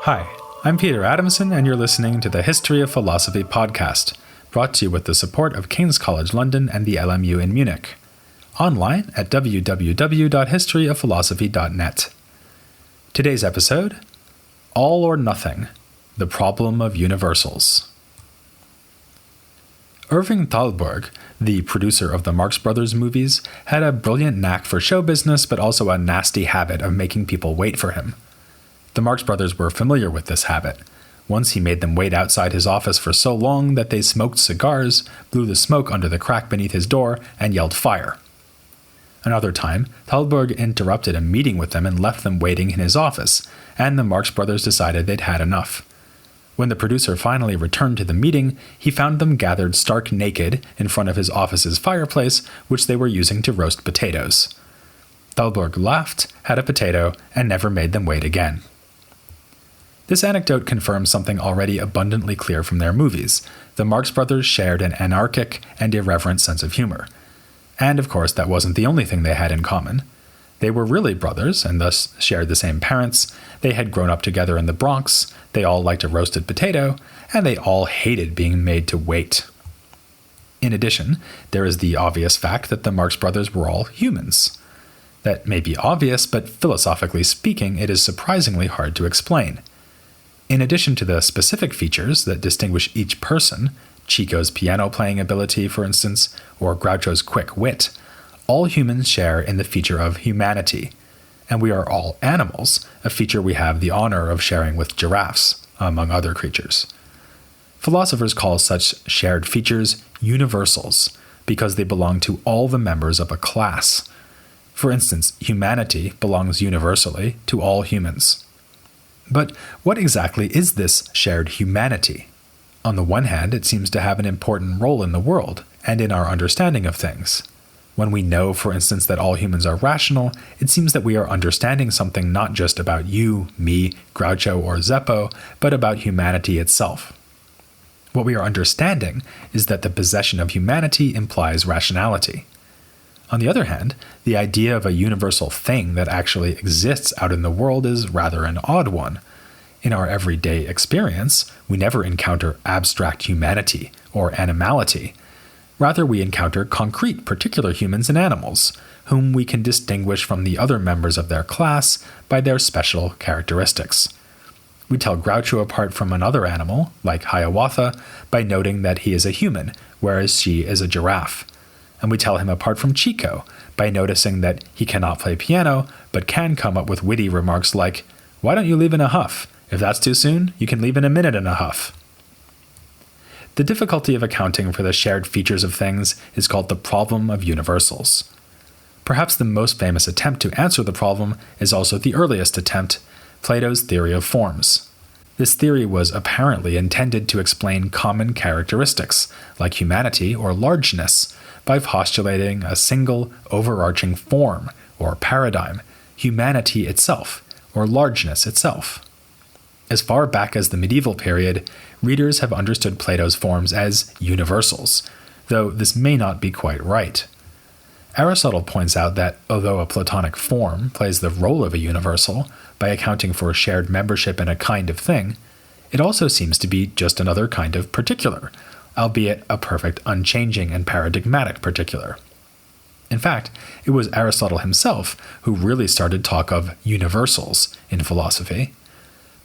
Hi, I'm Peter Adamson, and you're listening to the History of Philosophy podcast, brought to you with the support of King's College London and the LMU in Munich. Online at www.historyofphilosophy.net. Today's episode, All or Nothing, the Problem of Universals. Irving Thalberg, the producer of the Marx Brothers movies, had a brilliant knack for show business, but also a nasty habit of making people wait for him. The Marx Brothers were familiar with this habit. Once he made them wait outside his office for so long that they smoked cigars, blew the smoke under the crack beneath his door, and yelled fire. Another time, Thalberg interrupted a meeting with them and left them waiting in his office, and the Marx Brothers decided they'd had enough. When the producer finally returned to the meeting, he found them gathered stark naked in front of his office's fireplace, which they were using to roast potatoes. Thalberg laughed, had a potato, and never made them wait again. This anecdote confirms something already abundantly clear from their movies. The Marx Brothers shared an anarchic and irreverent sense of humor. And of course, that wasn't the only thing they had in common. They were really brothers, and thus shared the same parents. They had grown up together in the Bronx, they all liked a roasted potato, and they all hated being made to wait. In addition, there is the obvious fact that the Marx Brothers were all humans. That may be obvious, but philosophically speaking, it is surprisingly hard to explain. In addition to the specific features that distinguish each person, Chico's piano-playing ability, for instance, or Groucho's quick wit, all humans share in the feature of humanity, and we are all animals, a feature we have the honor of sharing with giraffes, among other creatures. Philosophers call such shared features universals, because they belong to all the members of a class. For instance, humanity belongs universally to all humans. But what exactly is this shared humanity? On the one hand, it seems to have an important role in the world and in our understanding of things. When we know, for instance, that all humans are rational, it seems that we are understanding something not just about you, me, Groucho, or Zeppo, but about humanity itself. What we are understanding is that the possession of humanity implies rationality. On the other hand, the idea of a universal thing that actually exists out in the world is rather an odd one. In our everyday experience, we never encounter abstract humanity or animality. Rather, we encounter concrete particular humans and animals, whom we can distinguish from the other members of their class by their special characteristics. We tell Groucho apart from another animal, like Hiawatha, by noting that he is a human, whereas she is a giraffe. And we tell him apart from Chico by noticing that he cannot play piano, but can come up with witty remarks like, "Why don't you leave in a huff? If that's too soon, you can leave in a minute in a huff." The difficulty of accounting for the shared features of things is called the problem of universals. Perhaps the most famous attempt to answer the problem is also the earliest attempt, Plato's theory of forms. This theory was apparently intended to explain common characteristics, like humanity or largeness, by postulating a single overarching form or paradigm, humanity itself, or largeness itself. As far back as the medieval period, readers have understood Plato's forms as universals, though this may not be quite right. Aristotle points out that although a Platonic form plays the role of a universal by accounting for shared membership in a kind of thing, it also seems to be just another kind of particular, albeit a perfect unchanging and paradigmatic particular. In fact, it was Aristotle himself who really started talk of universals in philosophy,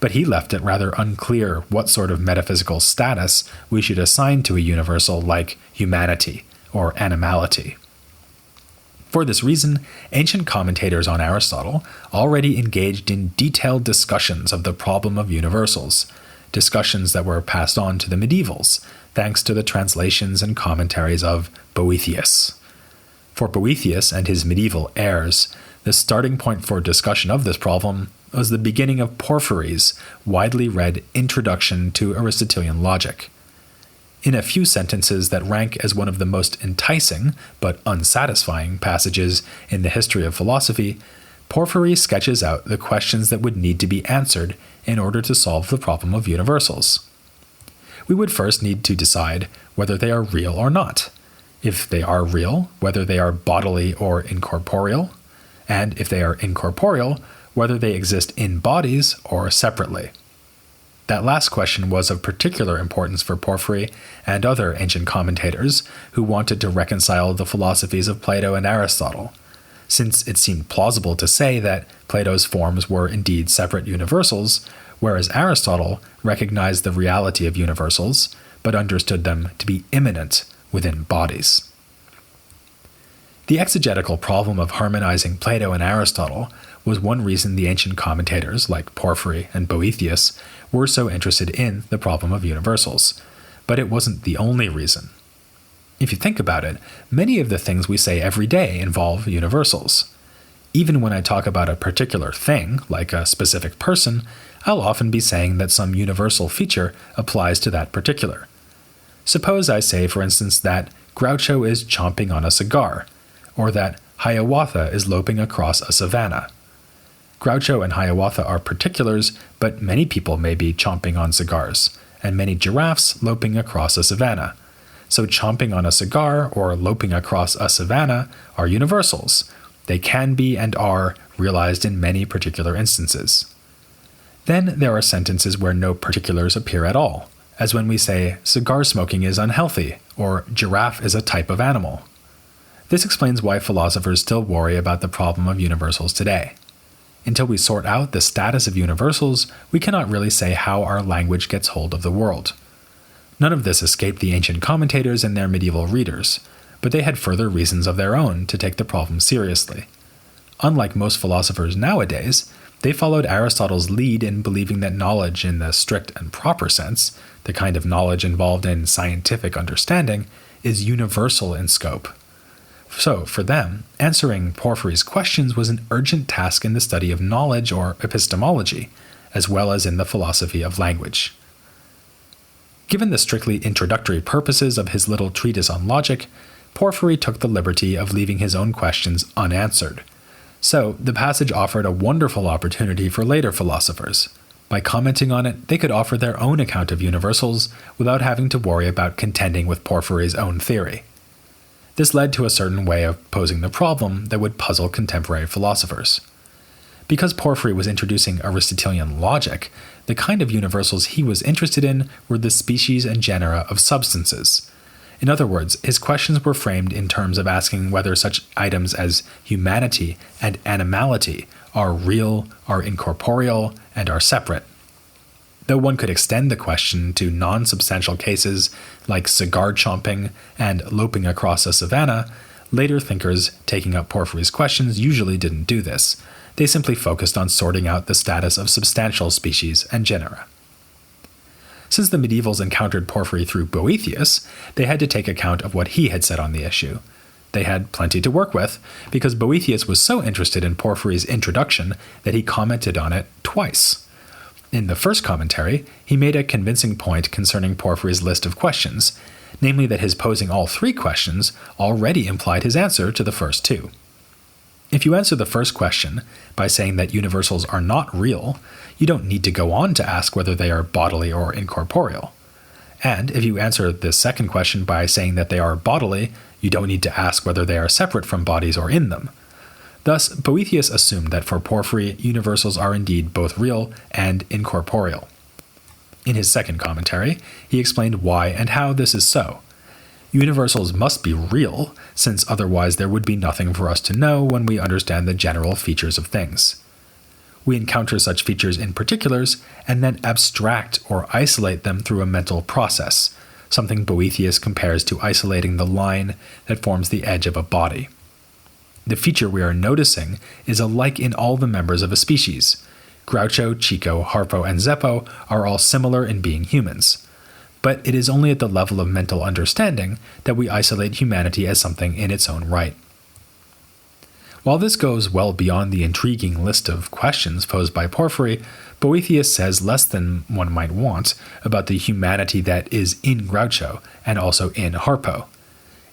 but he left it rather unclear what sort of metaphysical status we should assign to a universal like humanity or animality. For this reason, ancient commentators on Aristotle already engaged in detailed discussions of the problem of universals, discussions that were passed on to the medievals, thanks to the translations and commentaries of Boethius. For Boethius and his medieval heirs, the starting point for discussion of this problem was the beginning of Porphyry's widely read Introduction to Aristotelian Logic. In a few sentences that rank as one of the most enticing but unsatisfying passages in the history of philosophy, Porphyry sketches out the questions that would need to be answered in order to solve the problem of universals. We would first need to decide whether they are real or not. If they are real, whether they are bodily or incorporeal, and if they are incorporeal, whether they exist in bodies or separately. That last question was of particular importance for Porphyry and other ancient commentators who wanted to reconcile the philosophies of Plato and Aristotle, since it seemed plausible to say that Plato's forms were indeed separate universals, whereas Aristotle recognized the reality of universals, but understood them to be immanent within bodies. The exegetical problem of harmonizing Plato and Aristotle was one reason the ancient commentators, like Porphyry and Boethius, were so interested in the problem of universals, but it wasn't the only reason. If you think about it, many of the things we say every day involve universals. Even when I talk about a particular thing, like a specific person, I'll often be saying that some universal feature applies to that particular. Suppose I say, for instance, that Groucho is chomping on a cigar, or that Hiawatha is loping across a savanna. Groucho and Hiawatha are particulars, but many people may be chomping on cigars, and many giraffes loping across a savanna. So chomping on a cigar or loping across a savanna are universals. They can be and are realized in many particular instances. Then there are sentences where no particulars appear at all, as when we say cigar smoking is unhealthy, or giraffe is a type of animal. This explains why philosophers still worry about the problem of universals today. Until we sort out the status of universals, we cannot really say how our language gets hold of the world. None of this escaped the ancient commentators and their medieval readers, but they had further reasons of their own to take the problem seriously. Unlike most philosophers nowadays, they followed Aristotle's lead in believing that knowledge in the strict and proper sense, the kind of knowledge involved in scientific understanding, is universal in scope. So, for them, answering Porphyry's questions was an urgent task in the study of knowledge or epistemology, as well as in the philosophy of language. Given the strictly introductory purposes of his little treatise on logic, Porphyry took the liberty of leaving his own questions unanswered. So, the passage offered a wonderful opportunity for later philosophers. By commenting on it, they could offer their own account of universals without having to worry about contending with Porphyry's own theory. This led to a certain way of posing the problem that would puzzle contemporary philosophers. Because Porphyry was introducing Aristotelian logic, the kind of universals he was interested in were the species and genera of substances. In other words, his questions were framed in terms of asking whether such items as humanity and animality are real, are incorporeal, and are separate. Though one could extend the question to non-substantial cases like cigar chomping and loping across a savanna, later thinkers taking up Porphyry's questions usually didn't do this. They simply focused on sorting out the status of substantial species and genera. Since the medievals encountered Porphyry through Boethius, they had to take account of what he had said on the issue. They had plenty to work with, because Boethius was so interested in Porphyry's introduction that he commented on it twice. In the first commentary, he made a convincing point concerning Porphyry's list of questions, namely that his posing all three questions already implied his answer to the first two. If you answer the first question by saying that universals are not real, you don't need to go on to ask whether they are bodily or incorporeal. And if you answer the second question by saying that they are bodily, you don't need to ask whether they are separate from bodies or in them. Thus, Boethius assumed that for Porphyry, universals are indeed both real and incorporeal. In his second commentary, he explained why and how this is so. Universals must be real, since otherwise there would be nothing for us to know when we understand the general features of things. We encounter such features in particulars, and then abstract or isolate them through a mental process, something Boethius compares to isolating the line that forms the edge of a body. The feature we are noticing is alike in all the members of a species. Groucho, Chico, Harpo, and Zeppo are all similar in being humans. But it is only at the level of mental understanding that we isolate humanity as something in its own right. While this goes well beyond the intriguing list of questions posed by Porphyry, Boethius says less than one might want about the humanity that is in Groucho and also in Harpo.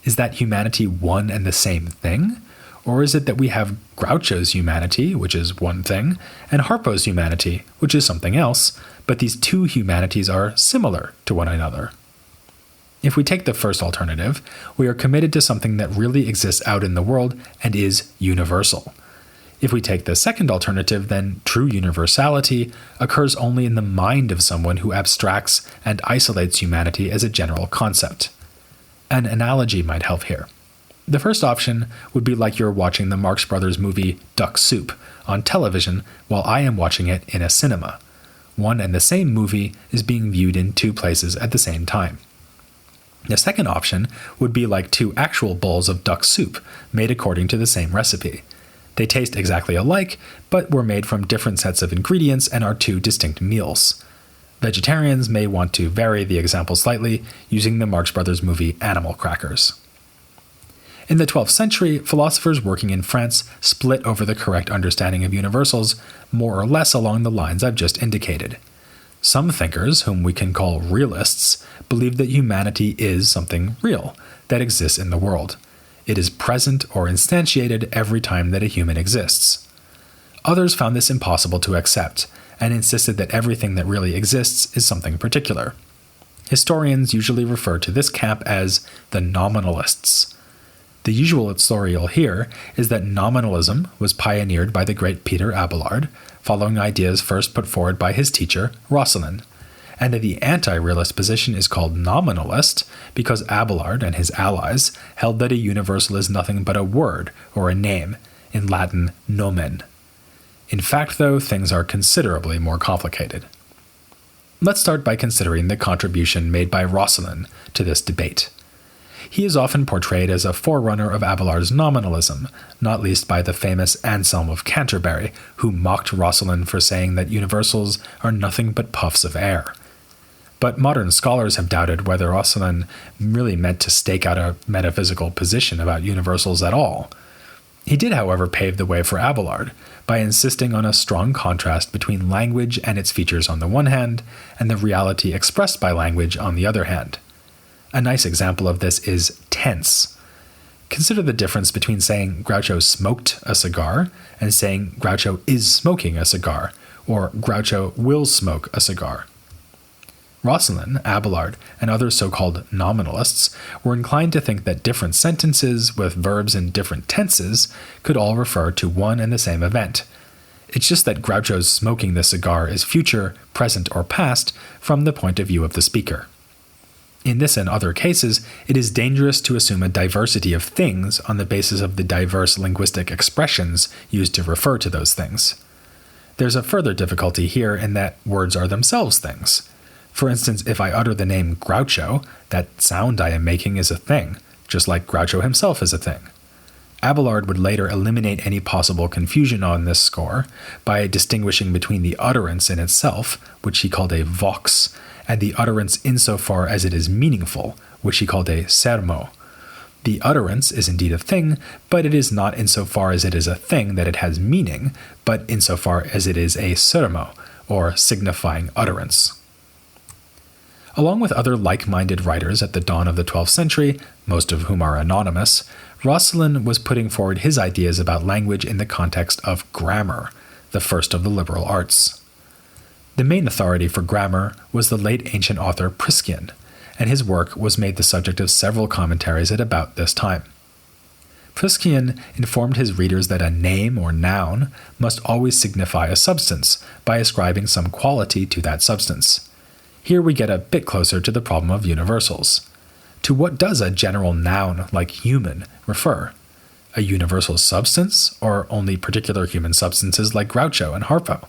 Is that humanity one and the same thing? Or is it that we have Groucho's humanity, which is one thing, and Harpo's humanity, which is something else, but these two humanities are similar to one another? If we take the first alternative, we are committed to something that really exists out in the world and is universal. If we take the second alternative, then true universality occurs only in the mind of someone who abstracts and isolates humanity as a general concept. An analogy might help here. The first option would be like you're watching the Marx Brothers movie Duck Soup on television while I am watching it in a cinema. One and the same movie is being viewed in two places at the same time. The second option would be like two actual bowls of duck soup made according to the same recipe. They taste exactly alike, but were made from different sets of ingredients and are two distinct meals. Vegetarians may want to vary the example slightly using the Marx Brothers movie Animal Crackers. In the 12th century, philosophers working in France split over the correct understanding of universals, more or less along the lines I've just indicated. Some thinkers, whom we can call realists, believe that humanity is something real that exists in the world. It is present or instantiated every time that a human exists. Others found this impossible to accept and insisted that everything that really exists is something particular. Historians usually refer to this camp as the nominalists. The usual story you'll hear is that nominalism was pioneered by the great Peter Abelard, following ideas first put forward by his teacher, Roscelin, and that the anti-realist position is called nominalist because Abelard and his allies held that a universal is nothing but a word or a name, in Latin nomen. In fact, though, things are considerably more complicated. Let's start by considering the contribution made by Roscelin to this debate. He is often portrayed as a forerunner of Abelard's nominalism, not least by the famous Anselm of Canterbury, who mocked Roscelin for saying that universals are nothing but puffs of air. But modern scholars have doubted whether Roscelin really meant to stake out a metaphysical position about universals at all. He did, however, pave the way for Abelard by insisting on a strong contrast between language and its features on the one hand, and the reality expressed by language on the other hand. A nice example of this is tense. Consider the difference between saying Groucho smoked a cigar and saying Groucho is smoking a cigar, or Groucho will smoke a cigar. Roscelin, Abelard, and other so-called nominalists were inclined to think that different sentences with verbs in different tenses could all refer to one and the same event. It's just that Groucho's smoking the cigar is future, present, or past from the point of view of the speaker. In this and other cases, it is dangerous to assume a diversity of things on the basis of the diverse linguistic expressions used to refer to those things. There's a further difficulty here in that words are themselves things. For instance, if I utter the name Groucho, that sound I am making is a thing, just like Groucho himself is a thing. Abelard would later eliminate any possible confusion on this score by distinguishing between the utterance in itself, which he called a vox, and the utterance insofar as it is meaningful, which he called a sermo. The utterance is indeed a thing, but it is not insofar as it is a thing that it has meaning, but insofar as it is a sermo, or signifying utterance. Along with other like-minded writers at the dawn of the 12th century, most of whom are anonymous, Roscelin was putting forward his ideas about language in the context of grammar, the first of the liberal arts. The main authority for grammar was the late ancient author Priscian, and his work was made the subject of several commentaries at about this time. Priscian informed his readers that a name or noun must always signify a substance by ascribing some quality to that substance. Here we get a bit closer to the problem of universals. To what does a general noun like human refer? A universal substance, or only particular human substances like Groucho and Harpo?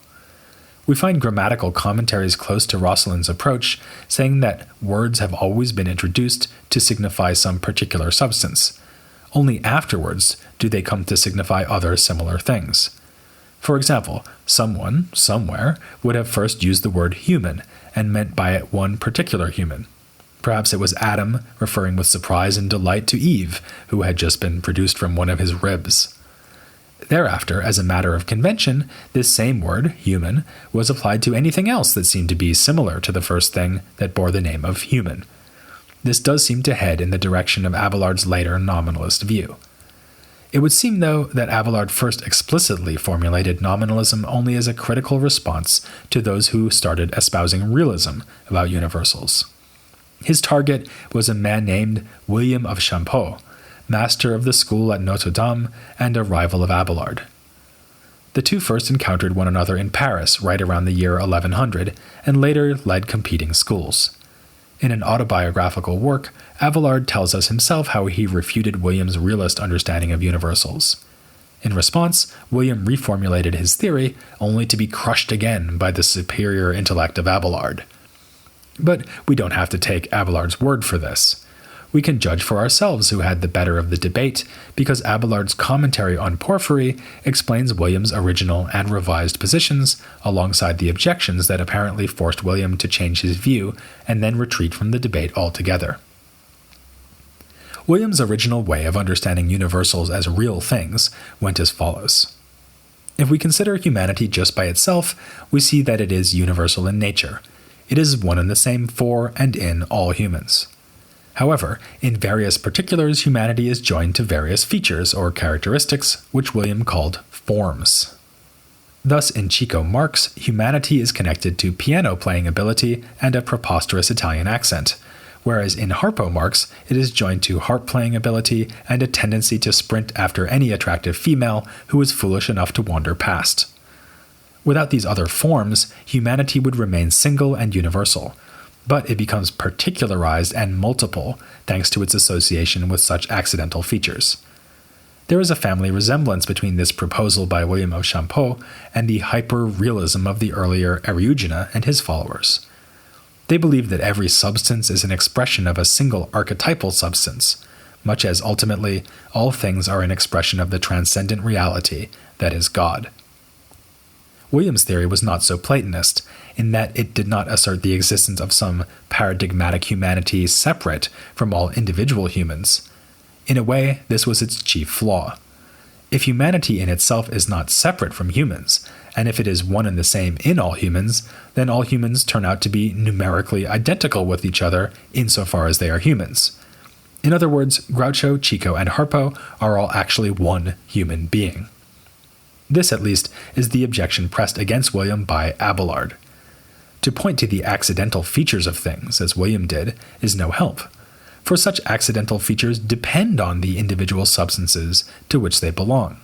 We find grammatical commentaries close to Roscelin's approach, saying that words have always been introduced to signify some particular substance. Only afterwards do they come to signify other similar things. For example, someone, somewhere, would have first used the word human and meant by it one particular human. Perhaps it was Adam referring with surprise and delight to Eve, who had just been produced from one of his ribs. Thereafter, as a matter of convention, this same word, human, was applied to anything else that seemed to be similar to the first thing that bore the name of human. This does seem to head in the direction of Abelard's later nominalist view. It would seem, though, that Abelard first explicitly formulated nominalism only as a critical response to those who started espousing realism about universals. His target was a man named William of Champeaux, master of the school at Notre Dame and a rival of Abelard. The two first encountered one another in Paris right around the year 1100, and later led competing schools. In an autobiographical work, Abelard tells us himself how he refuted William's realist understanding of universals. In response, William reformulated his theory, only to be crushed again by the superior intellect of Abelard. But we don't have to take Abelard's word for this. We can judge for ourselves who had the better of the debate, because Abelard's commentary on Porphyry explains William's original and revised positions, alongside the objections that apparently forced William to change his view and then retreat from the debate altogether. William's original way of understanding universals as real things went as follows. If we consider humanity just by itself, we see that it is universal in nature. It is one and the same for and in all humans. However, in various particulars, humanity is joined to various features or characteristics, which William called forms. Thus, in Chico Marx, humanity is connected to piano playing ability and a preposterous Italian accent, whereas in Harpo Marx, it is joined to harp playing ability and a tendency to sprint after any attractive female who is foolish enough to wander past. Without these other forms, humanity would remain single and universal, but it becomes particularized and multiple thanks to its association with such accidental features. There is a family resemblance between this proposal by William of Champeaux and the hyper-realism of the earlier Eriugena and his followers. They believe that every substance is an expression of a single archetypal substance, much as ultimately all things are an expression of the transcendent reality that is God. William's theory was not so Platonist, in that it did not assert the existence of some paradigmatic humanity separate from all individual humans. In a way, this was its chief flaw. If humanity in itself is not separate from humans, and if it is one and the same in all humans, then all humans turn out to be numerically identical with each other insofar as they are humans. In other words, Groucho, Chico, and Harpo are all actually one human being. This, at least, is the objection pressed against William by Abelard. To point to the accidental features of things, as William did, is no help, for such accidental features depend on the individual substances to which they belong.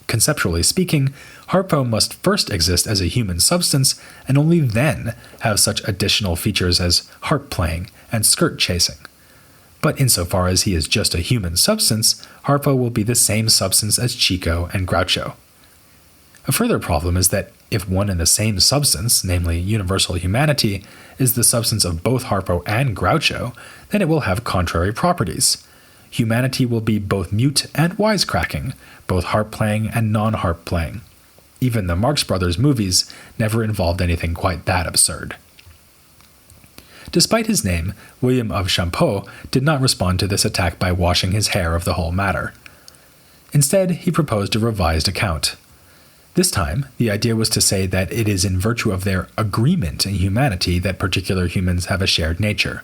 Conceptually speaking, Harpo must first exist as a human substance and only then have such additional features as harp playing and skirt chasing. But insofar as he is just a human substance, Harpo will be the same substance as Chico and Groucho. A further problem is that if one and the same substance, namely universal humanity, is the substance of both Harpo and Groucho, then it will have contrary properties. Humanity will be both mute and wisecracking, both harp-playing and non-harp playing. Even the Marx Brothers movies never involved anything quite that absurd. Despite his name, William of Champeaux did not respond to this attack by washing his hair of the whole matter. Instead, he proposed a revised account. This time, the idea was to say that it is in virtue of their agreement in humanity that particular humans have a shared nature.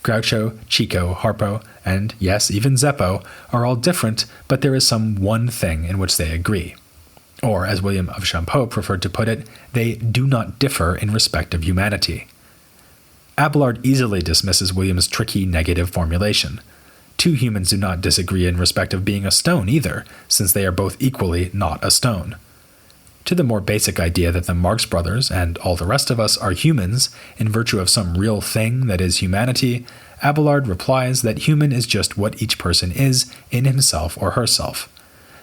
Groucho, Chico, Harpo, and yes, even Zeppo are all different, but there is some one thing in which they agree. Or, as William of Champeaux preferred to put it, they do not differ in respect of humanity. Abelard easily dismisses William's tricky negative formulation. Two humans do not disagree in respect of being a stone either, since they are both equally not a stone. To the more basic idea that the Marx Brothers and all the rest of us are humans in virtue of some real thing that is humanity, Abelard replies that human is just what each person is in himself or herself.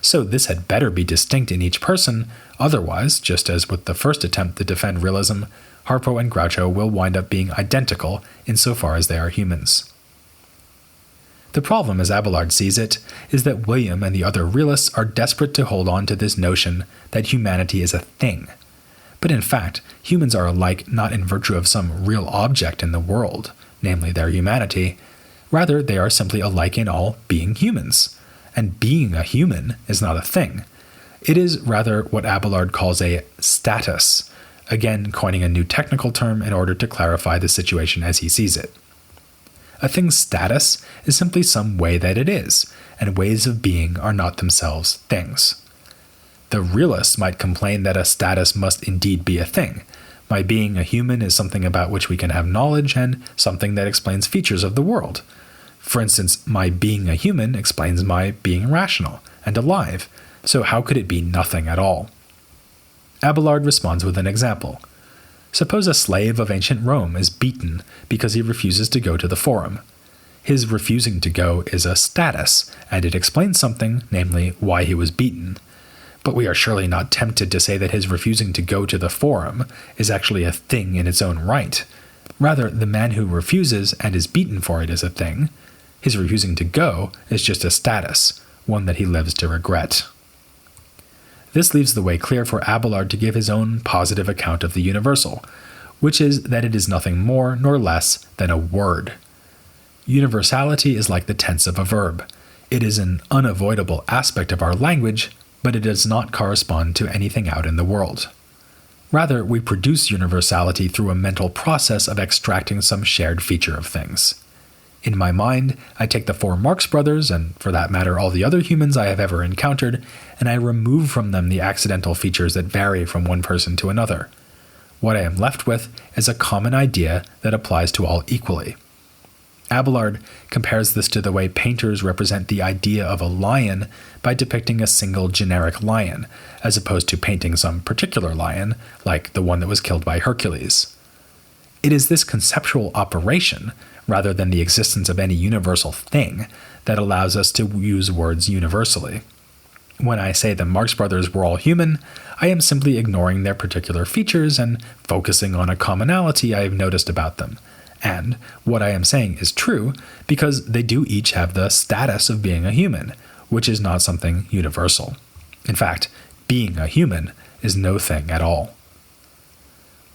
So this had better be distinct in each person, otherwise, just as with the first attempt to defend realism, Harpo and Groucho will wind up being identical insofar as they are humans. The problem, as Abelard sees it, is that William and the other realists are desperate to hold on to this notion that humanity is a thing. But in fact, humans are alike not in virtue of some real object in the world, namely their humanity. Rather, they are simply alike in all being humans. And being a human is not a thing. It is rather what Abelard calls a status, again coining a new technical term in order to clarify the situation as he sees it. A thing's status is simply some way that it is, and ways of being are not themselves things. The realists might complain that a status must indeed be a thing. My being a human is something about which we can have knowledge and something that explains features of the world. For instance, my being a human explains my being rational and alive, so how could it be nothing at all? Abelard responds with an example. Suppose a slave of ancient Rome is beaten because he refuses to go to the forum. His refusing to go is a status, and it explains something, namely why he was beaten. But we are surely not tempted to say that his refusing to go to the forum is actually a thing in its own right. Rather, the man who refuses and is beaten for it is a thing. His refusing to go is just a status, one that he lives to regret. This leaves the way clear for Abelard to give his own positive account of the universal, which is that it is nothing more nor less than a word. Universality is like the tense of a verb. It is an unavoidable aspect of our language, but it does not correspond to anything out in the world. Rather, we produce universality through a mental process of extracting some shared feature of things. In my mind, I take the four Marx Brothers, and for that matter all the other humans I have ever encountered, and I remove from them the accidental features that vary from one person to another. What I am left with is a common idea that applies to all equally. Abelard compares this to the way painters represent the idea of a lion by depicting a single generic lion, as opposed to painting some particular lion, like the one that was killed by Hercules. It is this conceptual operation, rather than the existence of any universal thing, that allows us to use words universally. When I say the Marx Brothers were all human, I am simply ignoring their particular features and focusing on a commonality I have noticed about them. And what I am saying is true because they do each have the status of being a human, which is not something universal. In fact, being a human is no thing at all.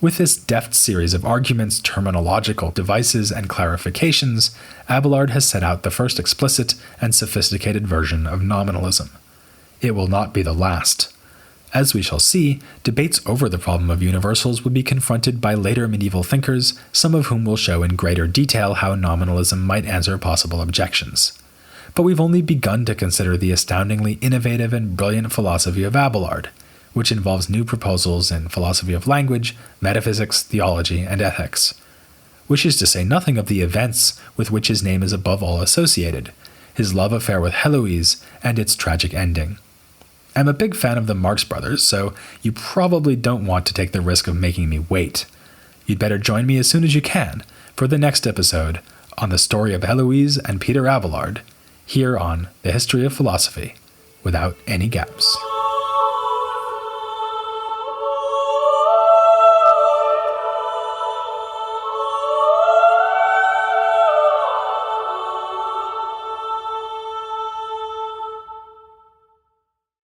With this deft series of arguments, terminological devices, and clarifications, Abelard has set out the first explicit and sophisticated version of nominalism. It will not be the last. As we shall see, debates over the problem of universals would be confronted by later medieval thinkers, some of whom will show in greater detail how nominalism might answer possible objections. But we've only begun to consider the astoundingly innovative and brilliant philosophy of Abelard, which involves new proposals in philosophy of language, metaphysics, theology, and ethics. Which is to say nothing of the events with which his name is above all associated, his love affair with Heloise, and its tragic ending. I'm a big fan of the Marx Brothers, so you probably don't want to take the risk of making me wait. You'd better join me as soon as you can for the next episode on the story of Heloise and Peter Abelard, here on The History of Philosophy, without any gaps.